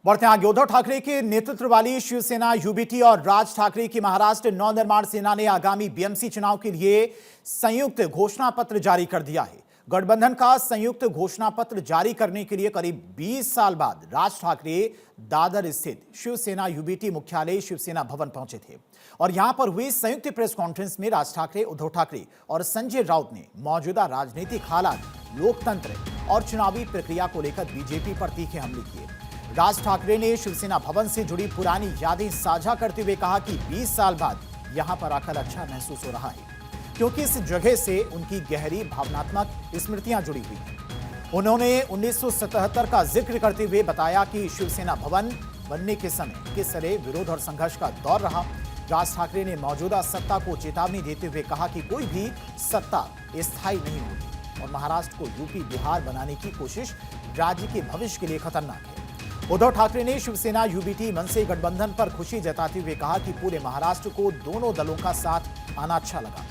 बढ़ते आगे। उद्धव ठाकरे के नेतृत्व वाली शिवसेना, यूबीटी और राज ठाकरे की महाराष्ट्र नवनिर्माण सेना ने आगामी बीएमसी चुनाव के लिए संयुक्त घोषणा पत्र जारी कर दिया है। गठबंधन का संयुक्त घोषणा पत्र जारी करने के लिए करीब 20 साल बाद राज ठाकरे दादर स्थित शिवसेना यूबीटी मुख्यालय शिवसेना भवन पहुंचे थे और यहां पर हुई संयुक्त प्रेस कॉन्फ्रेंस में राज ठाकरे, उद्धव ठाकरे और संजय राउत ने मौजूदा राजनीतिक हालात, लोकतंत्र और चुनावी प्रक्रिया को लेकर बीजेपी पर तीखे हमले किए। राज ठाकरे ने शिवसेना भवन से जुड़ी पुरानी यादें साझा करते हुए कहा कि 20 साल बाद यहां पर आकर अच्छा महसूस हो रहा है क्योंकि इस जगह से उनकी गहरी भावनात्मक स्मृतियां जुड़ी हुई हैं। उन्होंने 1977 का जिक्र करते हुए बताया कि शिवसेना भवन बनने के समय किस तरह विरोध और संघर्ष का दौर रहा। राज ठाकरे ने मौजूदा सत्ता को चेतावनी देते हुए कहा कि कोई भी सत्ता स्थायी नहीं होती और महाराष्ट्र को यूपी बिहार बनाने की कोशिश राज्य के भविष्य के लिए खतरनाक है। उद्धव ठाकरे ने शिवसेना यूबीटी मनसे गठबंधन पर खुशी जताते हुए कहा कि पूरे महाराष्ट्र को दोनों दलों का साथ आना अच्छा लगा।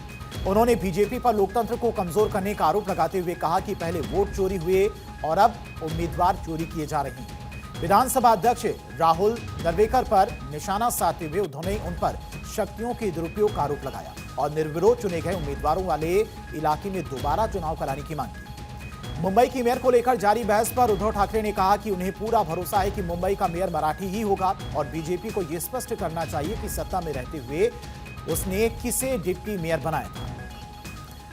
उन्होंने बीजेपी पर लोकतंत्र को कमजोर करने का आरोप लगाते हुए कहा कि पहले वोट चोरी हुए और अब उम्मीदवार चोरी किए जा रहे हैं। विधानसभा अध्यक्ष राहुल दरवेकर पर निशाना साधते हुए उद्धव ने उन पर शक्तियों के दुरुपयोग का आरोप लगाया और निर्विरोध चुने गए उम्मीदवारों वाले इलाके में दोबारा चुनाव कराने की मांग की। मुंबई की मेयर को लेकर जारी बहस पर उद्धव ठाकरे ने कहा कि उन्हें पूरा भरोसा है कि मुंबई का मेयर मराठी ही होगा और बीजेपी को यह स्पष्ट करना चाहिए कि सत्ता में रहते हुए उसने किसे डिप्टी मेयर बनाया था।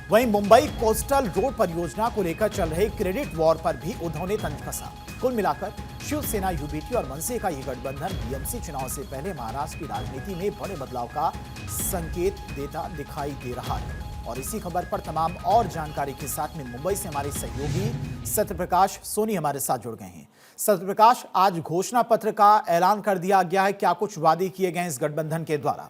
वहीं मुंबई कोस्टल रोड परियोजना को लेकर चल रहे क्रेडिट वॉर पर भी उद्धव ने तंज कसा। कुल मिलाकर शिवसेना, यूबीटी और मनसे का यह गठबंधन बीएमसी चुनाव से पहले महाराष्ट्र की राजनीति में बड़े बदलाव का संकेत देता दिखाई दे रहा है। और इसी खबर पर तमाम और जानकारी के साथ में मुंबई से हमारे सहयोगी सत्यप्रकाश सोनी हमारे साथ जुड़ गए हैं। सत्यप्रकाश, आज घोषणा पत्र का ऐलान कर दिया गया है, क्या कुछ वादे किए गए इस गठबंधन के द्वारा?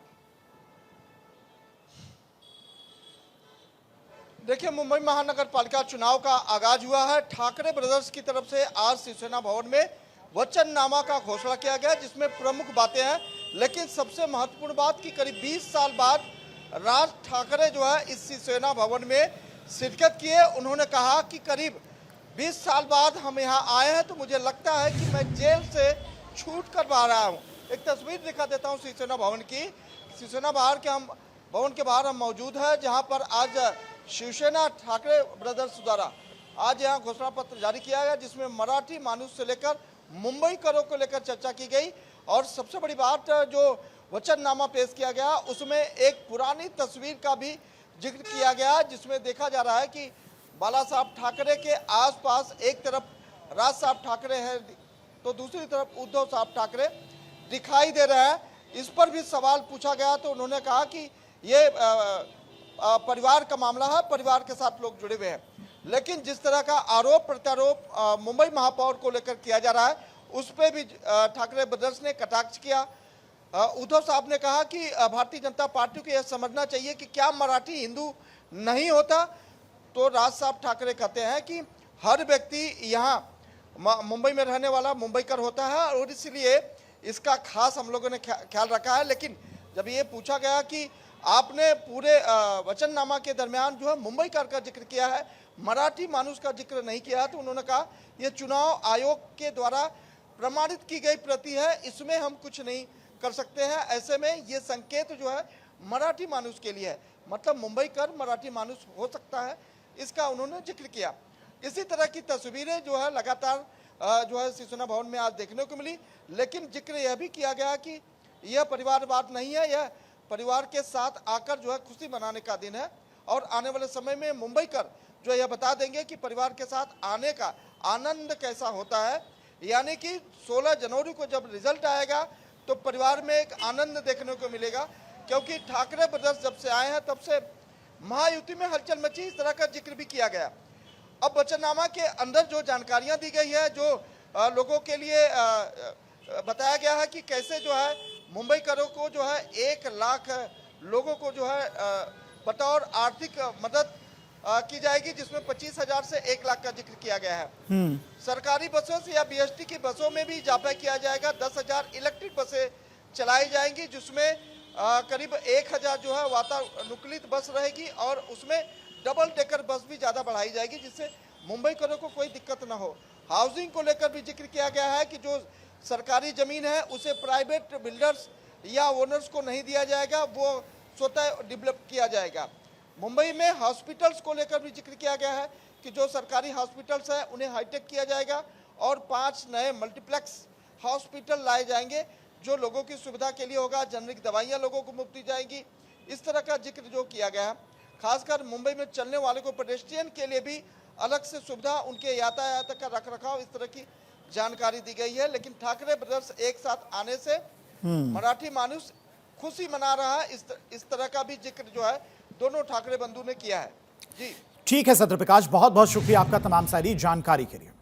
देखिए, मुंबई महानगर पालिका चुनाव का आगाज हुआ है। ठाकरे ब्रदर्स की तरफ से आज शिवसेना भवन में वचननामा का घोषणा किया गया, जिसमें प्रमुख बातें हैं। लेकिन सबसे महत्वपूर्ण बात कि करीब 20 साल बाद राज ठाकरे जो है इस शिवसेना भवन में शिरकत किए। उन्होंने कहा कि करीब 20 साल बाद हम यहाँ आए हैं तो मुझे लगता है कि मैं जेल से छूट कर बाहर आया हूँ। एक तस्वीर दिखा देता हूँ शिवसेना भवन की। शिवसेना भवन के बाहर हम मौजूद हैं, जहाँ पर आज शिवसेना ठाकरे ब्रदर्स द्वारा आज यहाँ घोषणा पत्र जारी किया गया, जिसमें मराठी मानुष से लेकर मुंबई करों को लेकर चर्चा की गई। और सबसे बड़ी बात, जो वचननामा पेश किया गया उसमें एक पुरानी तस्वीर का भी जिक्र किया गया, जिसमें देखा जा रहा है कि बाला साहब ठाकरे के आसपास एक तरफ राज साहब ठाकरे हैं तो दूसरी तरफ उद्धव साहब ठाकरे दिखाई दे रहे हैं। इस पर भी सवाल पूछा गया तो उन्होंने कहा कि ये परिवार का मामला है, परिवार के साथ लोग जुड़े हुए हैं। लेकिन जिस तरह का आरोप प्रत्यारोप मुंबई महापौर को लेकर किया जा रहा है, उस पर भी ठाकरे ब्रदर्स ने कटाक्ष किया। उद्धव साहब ने कहा कि भारतीय जनता पार्टी को यह समझना चाहिए कि क्या मराठी हिंदू नहीं होता। तो राज साहब ठाकरे कहते हैं कि हर व्यक्ति यहाँ मुंबई में रहने वाला मुंबईकर होता है और इसलिए इसका खास हम लोगों ने ख्याल रखा है। लेकिन जब ये पूछा गया कि आपने पूरे वचननामा के दरमियान जो है मुंबईकर का जिक्र किया है, मराठी मानुष का जिक्र नहीं किया है, तो उन्होंने कहा यह चुनाव आयोग के द्वारा प्रमाणित की गई प्रति है, इसमें हम कुछ नहीं कर सकते हैं। ऐसे में ये संकेत जो है मराठी मानुष के लिए है, मतलब मुंबईकर मराठी मानुष हो सकता है, इसका उन्होंने जिक्र किया। इसी तरह की तस्वीरें जो है लगातार जो है शिवसेना भवन में आज देखने को मिली। लेकिन जिक्र यह भी किया गया कि यह परिवारवाद नहीं है, यह परिवार के साथ आकर जो है खुशी मनाने का दिन है। और आने वाले समय में मुंबईकर जो यह बता देंगे कि परिवार के साथ आने का आनंद कैसा होता है। यानी कि 16 जनवरी को जब रिजल्ट आएगा तो परिवार में एक आनंद देखने को मिलेगा, क्योंकि ठाकरे ब्रदर्स जब से आए हैं तब से महायुति में हलचल मची, इस तरह का जिक्र भी किया गया। अब वचननामा के अंदर जो जानकारियां दी गई है, जो लोगों के लिए बताया गया है कि कैसे जो है मुंबई करों को जो है 1 लाख लोगों को जो है बतौर आर्थिक मदद की जाएगी, जिसमें 25,000 से 1 लाख का जिक्र किया गया है। सरकारी बसों से या बीएसटी की बसों में भी इजाफा किया जाएगा। 10,000 इलेक्ट्रिक बसें चलाई जाएंगी, जिसमें करीब 1,000 जो है वातानुकूलित बस रहेगी और उसमें डबल डेकर बस भी ज़्यादा बढ़ाई जाएगी, जिससे मुंबई करों को कोई दिक्कत ना हो। हाउसिंग को लेकर भी जिक्र किया गया है कि जो सरकारी जमीन है उसे प्राइवेट बिल्डर्स या ओनर्स को नहीं दिया जाएगा, वो स्वतः डेवलप किया जाएगा। मुंबई में हॉस्पिटल्स को लेकर भी जिक्र किया गया है कि जो सरकारी हॉस्पिटल्स है उन्हें हाईटेक किया जाएगा और 5 नए मल्टीप्लेक्स हॉस्पिटल लाए जाएंगे जो लोगों की सुविधा के लिए होगा। जेनरिक दवाइयाँ लोगों को मुफ्त दी जाएंगी, इस तरह का जिक्र जो किया गया है। खासकर मुंबई में चलने वाले को पेडेस्ट्रियन के लिए भी अलग से सुविधा, उनके यातायात का रखरखाव, इस तरह की जानकारी दी गई है। लेकिन ठाकरे ब्रदर्स एक साथ आने से मराठी मानुष खुशी मना रहा है, इस तरह का भी जिक्र जो है दोनों ठाकरे बंधु ने किया है। जी ठीक है सत्यप्रकाश, बहुत बहुत शुक्रिया आपका तमाम सारी जानकारी के लिए।